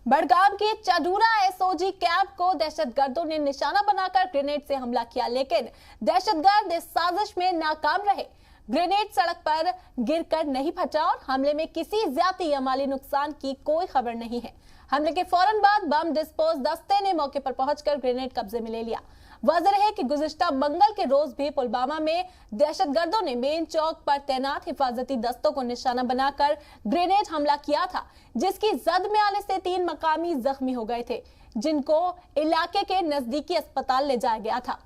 बड़गाम के Chadoora SOG camp को दहशतगर्दों ने निशाना बनाकर ग्रेनेड से हमला किया, लेकिन दहशतगर्द इस साजिश में नाकाम रहे। ग्रेनेड सड़क पर गिरकर नहीं फटा और हमले में किसी ज्यादा या माली नुकसान की कोई खबर नहीं है। हमले के फौरन बाद बम डिस्पोज दस्ते ने मौके पर पहुंचकर ग्रेनेड कब्जे में ले लिया। वाज़ेह है कि गुज़िश्ता मंगल के रोज भी पुलवामा में दहशतगर्दों ने मेन चौक पर तैनात हिफाजती दस्तों को निशाना बनाकर ग्रेनेड हमला किया था, जिसकी जद में आने से 3 मकामी जख्मी हो गए थे, जिनको इलाके के नजदीकी अस्पताल ले जाया गया था।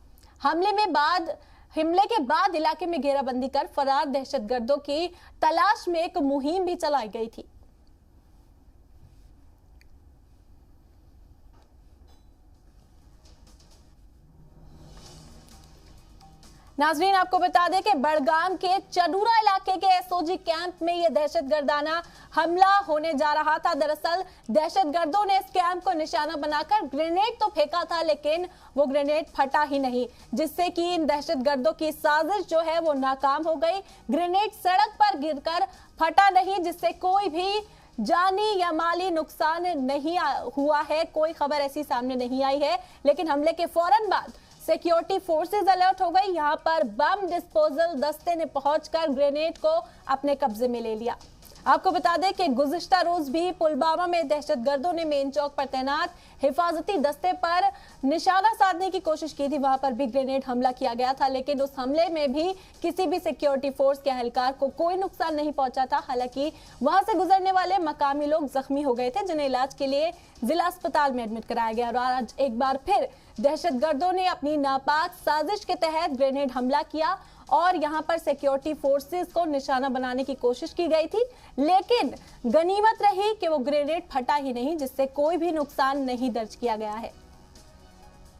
हमले के बाद इलाके में घेराबंदी कर फरार दहशतगर्दों की तलाश में एक मुहिम भी चलाई गई थी। नाजरीन, आपको बता दें कि बड़गाम के चडूरा इलाके के एसओजी कैंप में यह दहशतगर्दाना हमला होने जा रहा था। दरअसल दहशतगर्दों ने इस कैंप को निशाना बनाकर ग्रेनेड तो फेंका था, लेकिन वो ग्रेनेड फटा ही नहीं, जिससे कि इन दहशतगर्दों की साजिश जो है वो नाकाम हो गई। ग्रेनेड सड़क पर गिरकर फटा नहीं, जिससे कोई भी जानी या माली नुकसान नहीं हुआ है। कोई खबर ऐसी सामने नहीं आई है, लेकिन हमले के फौरन बाद सिक्योरिटी फोर्सेस अलर्ट हो गई। यहां पर बम डिस्पोजल दस्ते ने पहुंचकर ग्रेनेड को अपने कब्जे में ले लिया। आपको बता दें कि गुज़िश्ता रोज भी पुलवामा में दहशतगर्दों ने मेन चौक पर तैनात हिफाजती दस्ते पर निशाना साधने की कोशिश की थी। वहां पर भी ग्रेनेड हमला किया गया था, लेकिन उस हमले में भी किसी भी सिक्योरिटी फोर्स के एहलकार को कोई नुकसान नहीं पहुंचा था। हालांकि वहां से गुजरने वाले मकामी लोग जख्मी हो गए थे, जिन्हें इलाज के लिए जिला अस्पताल में एडमिट कराया गया। और आज एक बार फिर दहशतगर्दों ने अपनी नापाक साजिश के तहत ग्रेनेड हमला किया और यहां पर सिक्योरिटी फोर्सेस को निशाना बनाने की कोशिश की गई थी, लेकिन गनीमत रही कि वो ग्रेनेड फटा ही नहीं, जिससे कोई भी नुकसान नहीं दर्ज किया गया है।